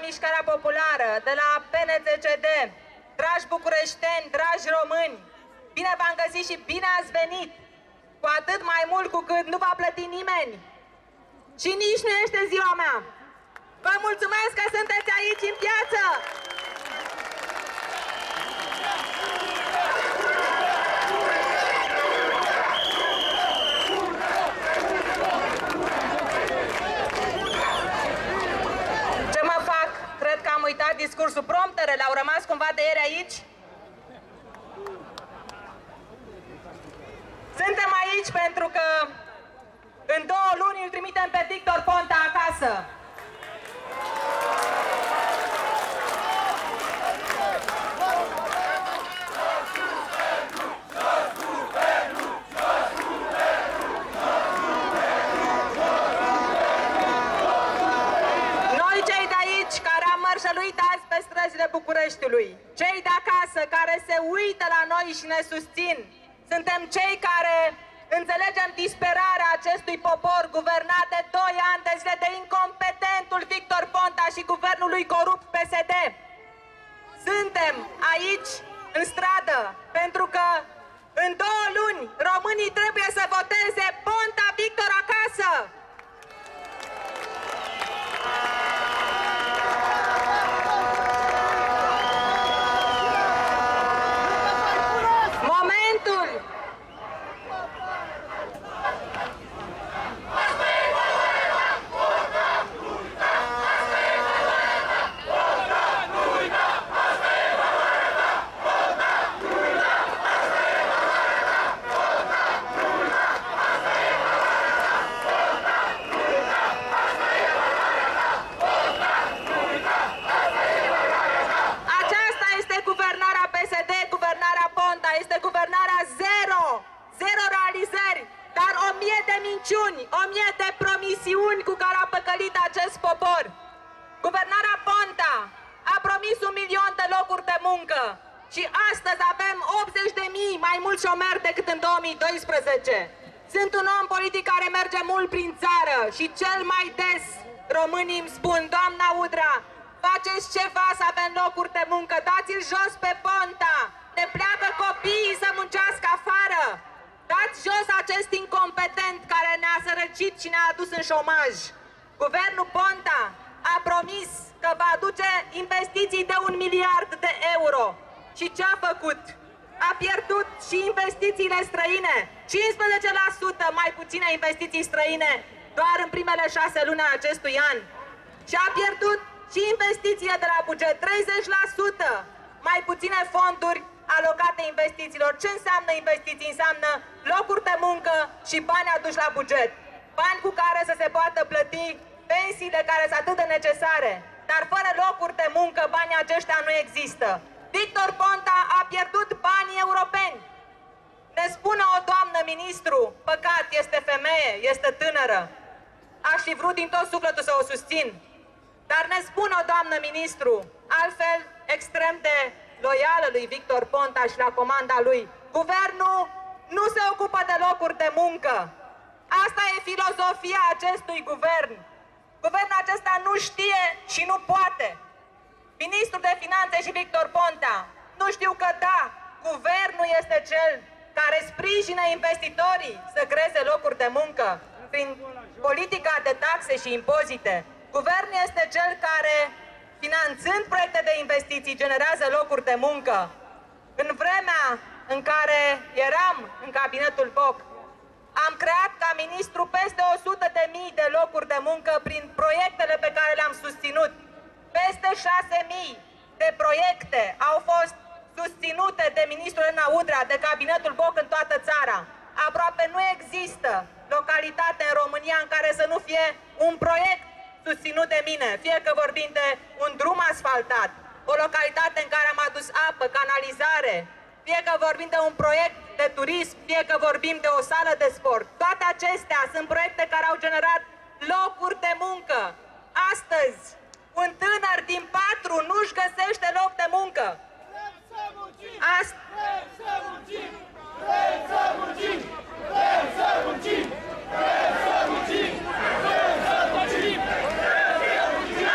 Mișcarea Populară, de la PNCCD, dragi bucureșteni, dragi români, bine v-am găsit și bine ați venit! Cu atât mai mult cu cât nu va plăti nimeni și nici nu este ziua mea. Vă mulțumesc că sunteți aici în piață! Ce mă fac? Cred că am uitat discursul. Prompterele au rămas cumva de ieri aici? Suntem aici pentru că în 2 luni îl trimitem pe Victor Ponta acasă. Noi cei de aici care am mărșăluit azi pe străzile Bucureștiului, cei de acasă care se uită la noi și ne susțin, suntem cei care înțelegem disperarea acestui popor guvernat de 2 ani de zile de incompetentul Victor Ponta și guvernul lui corupt PSD. Suntem aici, în stradă, pentru că în 2 luni românii trebuie să voteze Ponta Victor acasă! Zero realizări, dar 1000 de minciuni, 1000 de promisiuni cu care a păcălit acest popor. Guvernarea Ponta a promis 1 milion de locuri de muncă și astăzi avem 80.000 mai mulți șomeri decât în 2012. Sunt un om politic care merge mult prin țară și cel mai des românii îmi spun: doamna Udrea, faceți ceva să avem locuri de muncă, dați-l jos pe Ponta, ne pleacă copiii să muncească afară. Dați jos acest incompetent care ne-a sărăcit și ne-a adus în șomaj. Guvernul Ponta a promis că va aduce investiții de 1 miliard de euro. Și ce a făcut? A pierdut și investițiile străine. 15% mai puține investiții străine doar în primele 6 luni ale acestui an. Și a pierdut și investițiile de la buget. 30% mai puține fonduri alocate investițiilor. Ce înseamnă investiții? Înseamnă locuri de muncă și bani aduși la buget. Bani cu care să se poată plăti pensiile care sunt atât de necesare. Dar fără locuri de muncă, banii aceștia nu există. Victor Ponta a pierdut banii europeni. Ne spune o doamnă ministru, păcat, este femeie, este tânără. Aș fi vrut din tot sufletul să o susțin. Dar ne spune o doamnă ministru, altfel extrem de loială lui Victor Ponta și la comanda lui: guvernul nu se ocupă de locuri de muncă. Asta e filozofia acestui guvern. Guvernul acesta nu știe și nu poate. Ministrul de Finanțe și Victor Ponta nu știu că da, guvernul este cel care sprijină investitorii să creeze locuri de muncă prin politica de taxe și impozite. Guvernul este cel care, finanțând proiecte de investiții, generează locuri de muncă. În vremea în care eram în cabinetul Boc, am creat ca ministru peste 100.000 de locuri de muncă prin proiectele pe care le-am susținut. Peste 6.000 de proiecte au fost susținute de ministrul Elena Udrea, de cabinetul Boc în toată țara. Aproape nu există localitate în România în care să nu fie un proiect susținut de mine, fie că vorbim de un drum asfaltat, o localitate în care am adus apă, canalizare, fie că vorbim de un proiect de turism, fie că vorbim de o sală de sport. Toate acestea sunt proiecte care au generat locuri de muncă. Astăzi, un tânăr din 4 nu-și găsește loc de muncă. Vrem să muncim! Vrem să muncim! Vrem să muncim! Vrem să muncim! Vrem să muncim! Vrem să muncim! Vrem să muncim!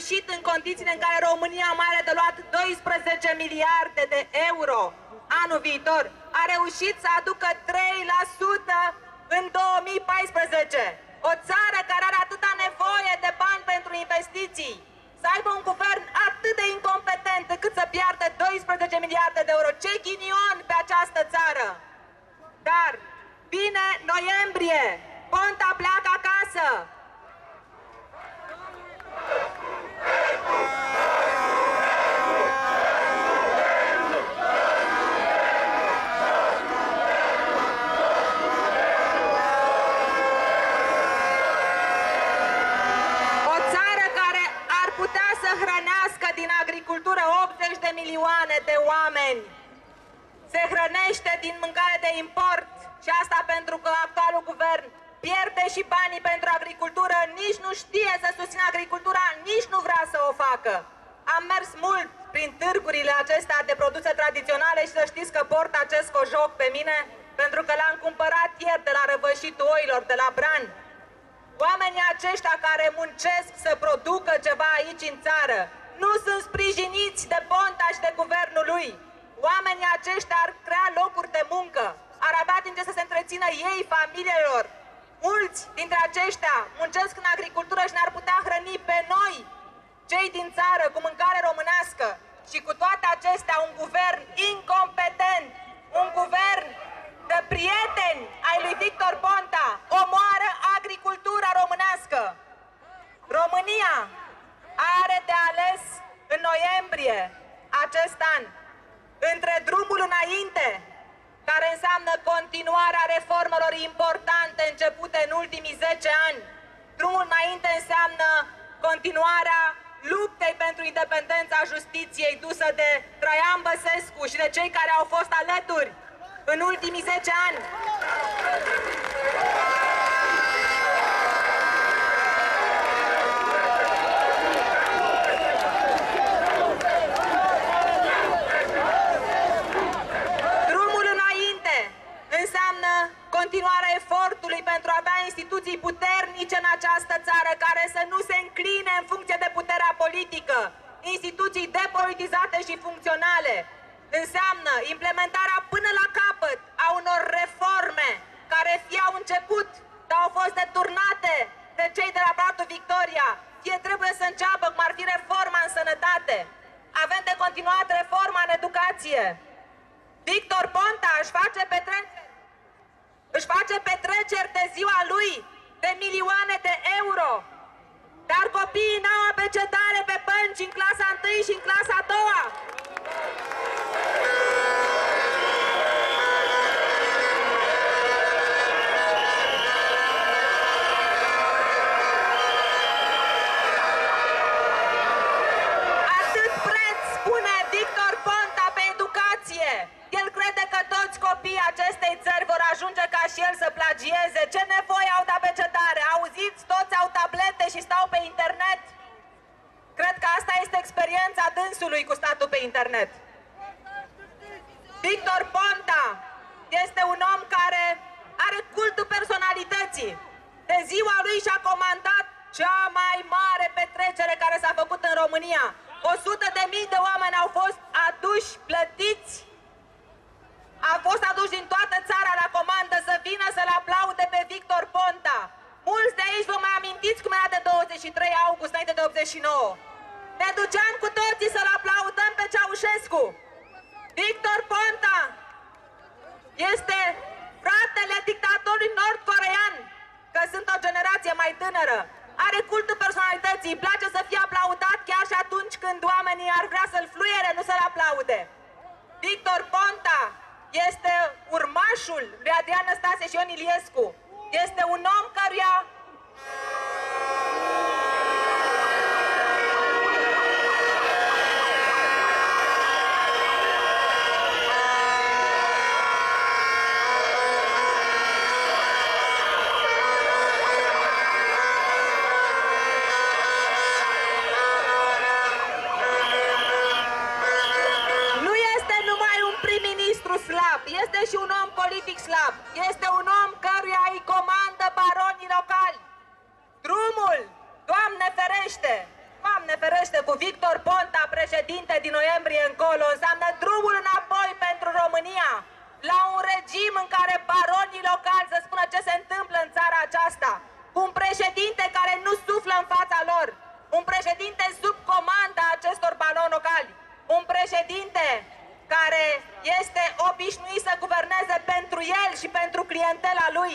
reușit în condițiile în care România mai are de luat 12 miliarde de euro anul viitor, a reușit să aducă 3% în 2014. O țară care are atâta nevoie de bani pentru investiții, să aibă un guvern atât de incompetent încât să piardă 12 miliarde de euro. Ce ghinion pe această țară! Dar vine noiembrie, Ponta pleacă acasă. Hrănească din agricultură 80 de milioane de oameni. Se hrănește din mâncare de import și asta pentru că actualul guvern pierde și banii pentru agricultură, nici nu știe să susțină agricultura, nici nu vrea să o facă. Am mers mult prin târgurile acestea de produse tradiționale și să știți că port acest cojoc pe mine pentru că l-am cumpărat ieri de la răvășitul oilor, de la Bran. Oamenii aceștia care muncesc să producă ceva aici în țară nu sunt sprijiniți de Ponta și de guvernul lui. Oamenii aceștia ar crea locuri de muncă, ar avea din ce să se întrețină ei, familiilor. Mulți dintre aceștia muncesc în agricultură și ne-ar putea hrăni pe noi, cei din țară, cu mâncare românească. Și cu toate acestea, un guvern incompetent, un guvern de prieteni ai lui Victor Ponta omoară agricultura românească. România are de ales în noiembrie acest an între drumul înainte, care înseamnă continuarea reformelor importante începute în ultimii 10 ani. Drumul înainte înseamnă continuarea luptei pentru independența justiției dusă de Traian Băsescu și de cei care au fost alături în ultimii 10 ani. Drumul înainte înseamnă continuarea efortului pentru a avea instituții puternice în această țară, care să nu se încline în funcție de puterea politică, instituții depolitizate și funcționale. Înseamnă implementarea până la capăt a unor reforme care fie au început, dar au fost deturnate de cei de la Palatul Victoria, fie trebuie să înceapă, cum ar fi reforma în sănătate. Avem de continuat reforma în educație. Victor Ponta își face petreceri de ziua lui de milioane de euro, dar copiii n-au abecedare pe bănci în clasa 1 și în clasa 2-a. Atât preț pune Victor Ponta pe educație. El crede că toți copiii acestei țări vor ajunge ca și el să plagieze. Ce nevoie au de abecedare? Auziți? Toți au tablete și stau pe internet. Cred că asta este experiența dânsului cu statul pe internet. Victor Ponta este un om care are cultul personalității. De ziua lui și-a comandat cea mai mare petrecere care s-a făcut în România. 100.000 de oameni au fost aduși, plătiți. Au fost aduși din toată țara la comandă să vină să-l aplaude pe Victor Ponta. Mulți de aici vă mai amintiți cum era de 23 august înainte de 89. Ne duceam cu toții să-l aplaudăm pe Ceaușescu. Victor Ponta este fratele dictatorului nord-corean, că sunt o generație mai tânără. Are cultul personalității, îi place să fie aplaudat chiar și atunci când oamenii ar vrea să-l fluiere, nu să-l aplaude. Victor Ponta este urmașul lui Adrian Năstase și Ion Iliescu. Este un om căruia slab, este și un om politic slab, este un om căruia îi comandă baronii locali. pentru clientela lui.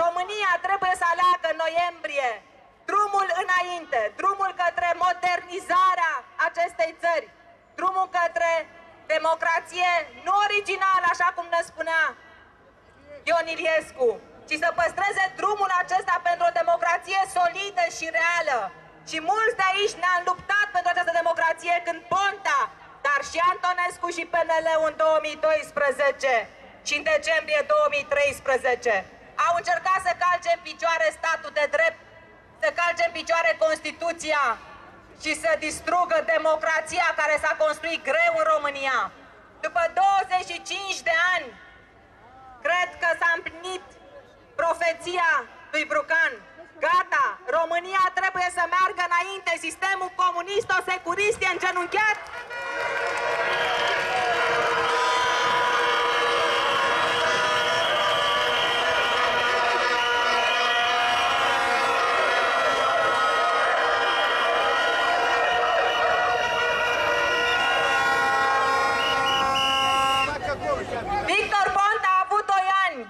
România trebuie să aleagă în noiembrie drumul înainte, drumul către modernizarea acestei țări, drumul către democrație nu originală, așa cum ne spunea Ion Iliescu, ci să păstreze drumul acesta pentru o democrație solidă și reală. Și mulți de aici ne-am luptat pentru această democrație când Ponta, dar și Antonescu și PNL-ul în 2012 și în decembrie 2013 au încercat să calce în picioare statul de drept, să calce în picioare Constituția și să distrugă democrația care s-a construit greu în România. După 25 de ani, cred că s-a împlinit profeția lui Brucan. Gata, România trebuie să meargă înainte, sistemul comunist-securist e îngenunchiat. Victor Ponta a avut 2 ani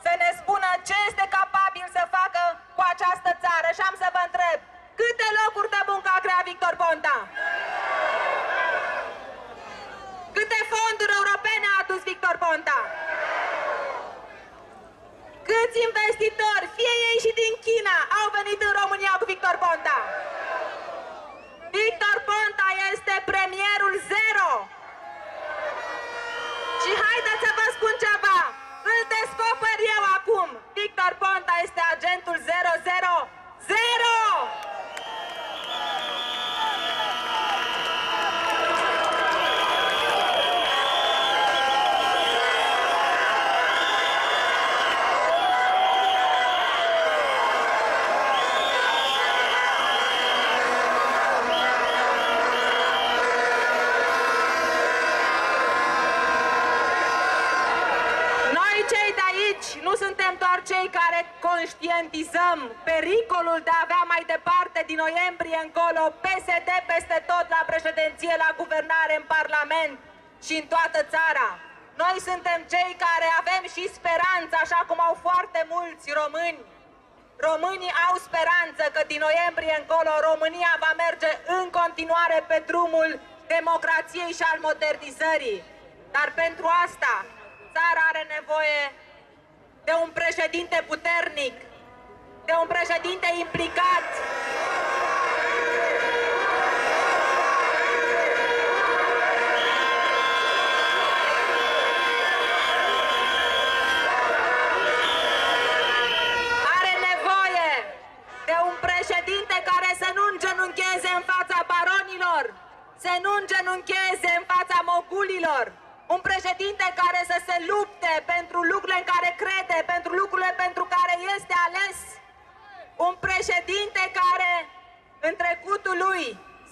să ne spună ce este capabil să facă cu această țară și am să vă întreb, câte locuri de muncă a creat Victor Ponta? Câte fonduri europene a adus Victor Ponta? Câți investitori, fie ei și din China, au venit în România cu Victor Ponta? Victor Ponta este premierul zero. Și haideți să vă spun ceva, îl descoper eu acum. Victor Ponta este agentul 000. Nu suntem doar cei care conștientizăm pericolul de a avea mai departe, din noiembrie încolo, PSD peste tot la președinție, la guvernare, în Parlament și în toată țara. Noi suntem cei care avem și speranță, așa cum au foarte mulți români. Românii au speranță că din noiembrie încolo România va merge în continuare pe drumul democrației și al modernizării. Dar pentru asta, țara are nevoie de un președinte puternic, de un președinte implicat. Are nevoie de un președinte care să nu îngenuncheze în fața baronilor, să nu îngenuncheze în fața mogulilor. Un președinte care să se lupte pentru lucrurile în care crede, pentru lucrurile pentru care este ales. Un președinte care, în trecutul lui,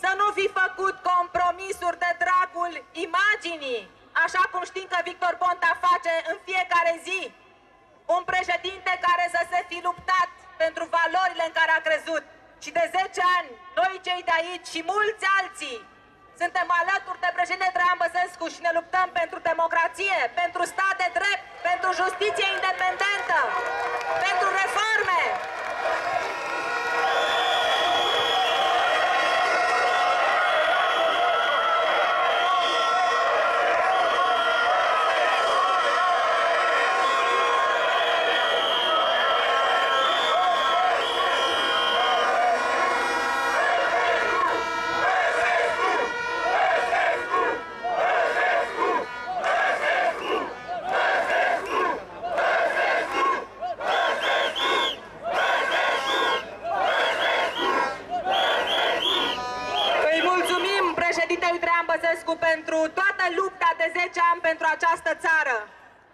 să nu fi făcut compromisuri de dragul imaginii, așa cum știm că Victor Ponta face în fiecare zi. Un președinte care să se fi luptat pentru valorile în care a crezut. Și de 10 ani, noi cei de aici și mulți alții, suntem alături de președintele Traian Băsescu și ne luptăm pentru democrație, pentru stat de drept, pentru justiție independentă, pentru reforme. Președintelui Traian Băsescu pentru toată lupta de 10 ani pentru această țară.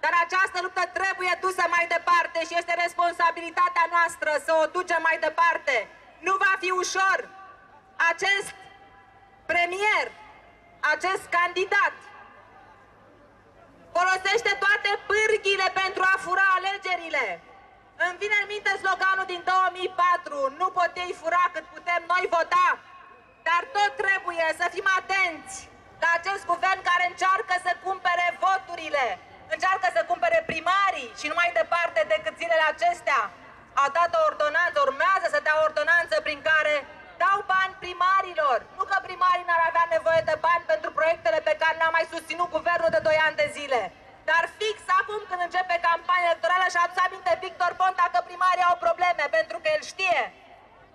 Dar această luptă trebuie dusă mai departe și este responsabilitatea noastră să o ducem mai departe. Nu va fi ușor. Acest premier, acest candidat, folosește toate pârghile pentru a fura alegerile. Îmi vine în minte sloganul din 2004, nu pot ei fura cât putem noi vota. Dar tot trebuie să fim atenți la acest guvern care încearcă să cumpere voturile încearcă să cumpere primarii și nu mai departe decât zilele acestea au dat o ordonanță, urmează să dea o ordonanță prin care dau bani primarilor. Nu că primarii n-ar avea nevoie de bani pentru proiectele pe care le-a mai susținut guvernul de 2 ani de zile. Dar fix acum când începe campania electorală și-a adus aminte Victor Ponta că primarii au probleme, pentru că el știe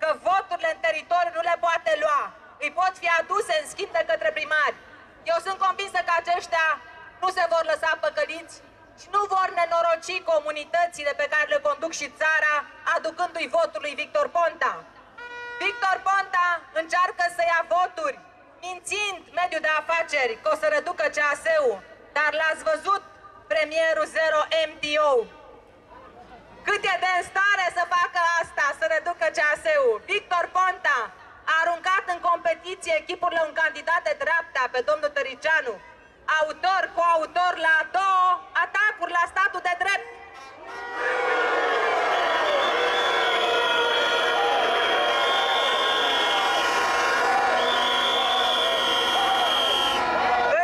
că voturile în teritoriu nu le poate lua. Îi pot fi aduse în schimb de către primari. Eu sunt convinsă că aceștia nu se vor lăsa păcăliți și nu vor nenoroci comunitățile pe care le conduc și țara, aducându-i votul lui Victor Ponta. Victor Ponta încearcă să ia voturi, mințind mediul de afaceri că o să reducă CAS-ul, dar l-ați văzut premierul Zero MTO. Cât e de în stare să facă asta, să reducă CAS-ul? Victor Ponta a aruncat în competiție echipurile un candidat de dreapta, pe domnul Tăricianu, autor, coautor la 2 atacuri la statul de drept.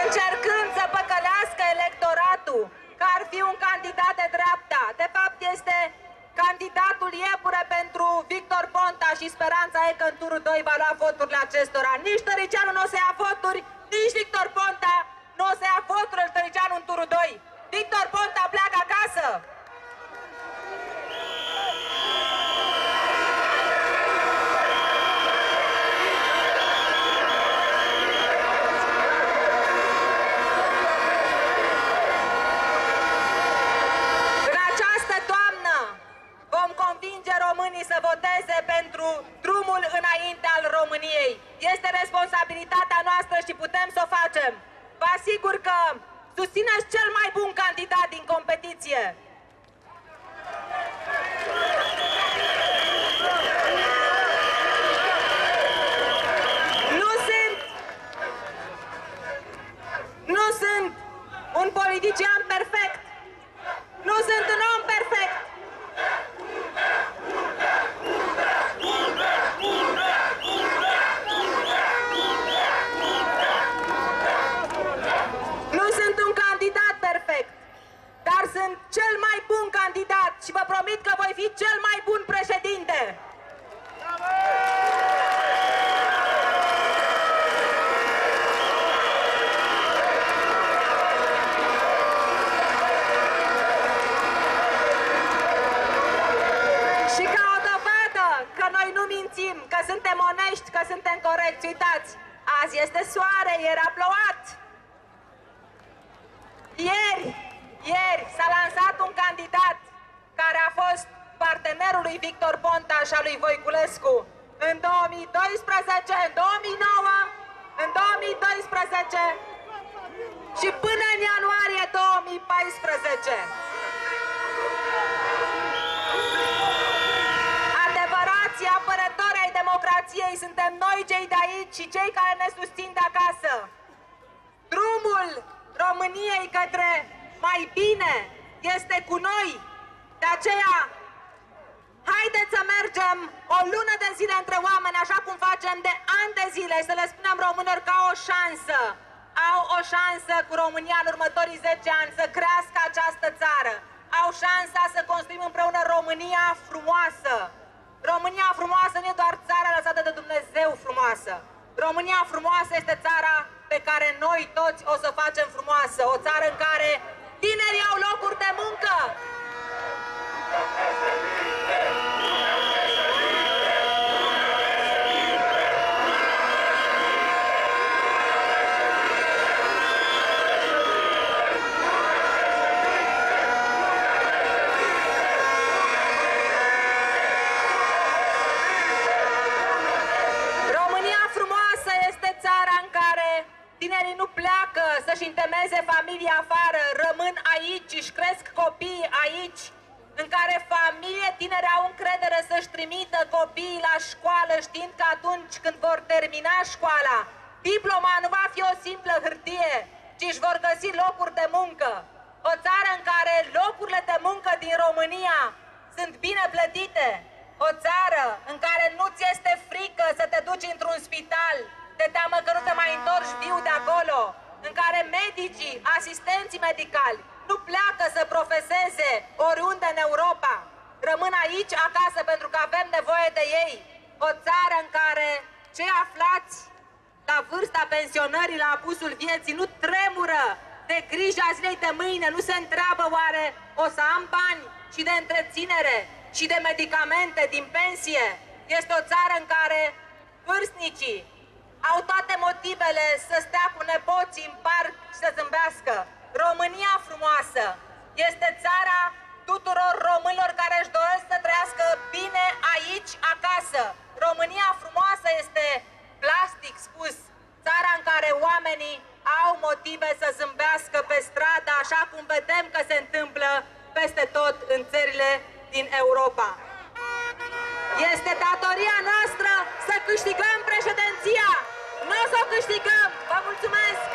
Încercând să păcălească electoratul că ar fi un candidat de dreapta, de fapt este candidatul iepure pentru Victor Ponta și speranța e că în turul 2 va lua voturile acestora. Nici Tăricianu nu o să ia voturi, nici Victor Ponta nu o să ia voturile Tăricianu în turul 2. Victor Ponta pleacă acasă! Să voteze pentru drumul înainte al României. Este responsabilitatea noastră și putem să o facem. Vă asigur că susțineți cel mai bun candidat din competiție. Nu sunt un politician perfect. Nu sunt un om perfect. Dar sunt cel mai bun candidat și vă promit că voi fi cel mai bun președinte. Și ca o dovadă că noi nu mințim, că suntem onești, că suntem corecți, uitați, azi este soare, ieri a plouat. Ieri s-a lansat un candidat care a fost partenerul lui Victor Ponta și a lui Voiculescu în 2012, în 2009, în 2012 și până în ianuarie 2014. Adevărații apărători ai democrației suntem noi cei de aici și cei care ne susțin de acasă. Drumul României către mai bine este cu noi, de aceea haideți să mergem o lună de zile între oameni, așa cum facem de ani de zile, să le spunem românilor că au o șansă, au o șansă cu România în următorii 10 ani să crească această țară, au șansa să construim împreună România frumoasă. România frumoasă nu e doar țara lăsată de Dumnezeu frumoasă. România frumoasă este țara pe care noi toți o să facem frumoasă, o țară în care tinerii au locuri de muncă. Tinerii nu pleacă să-și întemeieze familia afară, rămân aici, își cresc copiii aici, în care familie tineri au încredere să-și trimită copiii la școală, știind că atunci când vor termina școala, diploma nu va fi o simplă hârtie, ci își vor găsi locuri de muncă. O țară în care locurile de muncă din România sunt bine plătite. O țară în care nu-ți este frică să te duci într-un spital, de teamă că nu te mai întorci viu de acolo, în care medicii, asistenții medicali nu pleacă să profeseze oriunde în Europa. Rămân aici acasă pentru că avem nevoie de ei. O țară în care cei aflați la vârsta pensionării, la apusul vieții, nu tremură de grija zilei de mâine, nu se întreabă oare o să am bani și de întreținere și de medicamente din pensie. Este o țară în care vârstnicii au toate motivele să stea cu nepoții în parc și să zâmbească. România frumoasă este țara tuturor românilor care își doresc să trăiască bine aici, acasă. România frumoasă este, plastic spus, țara în care oamenii au motive să zâmbească pe stradă, așa cum vedem că se întâmplă peste tot în țările din Europa. Este datoria noastră să câștigăm președinția. Nu o să o câștigăm. Vă mulțumesc!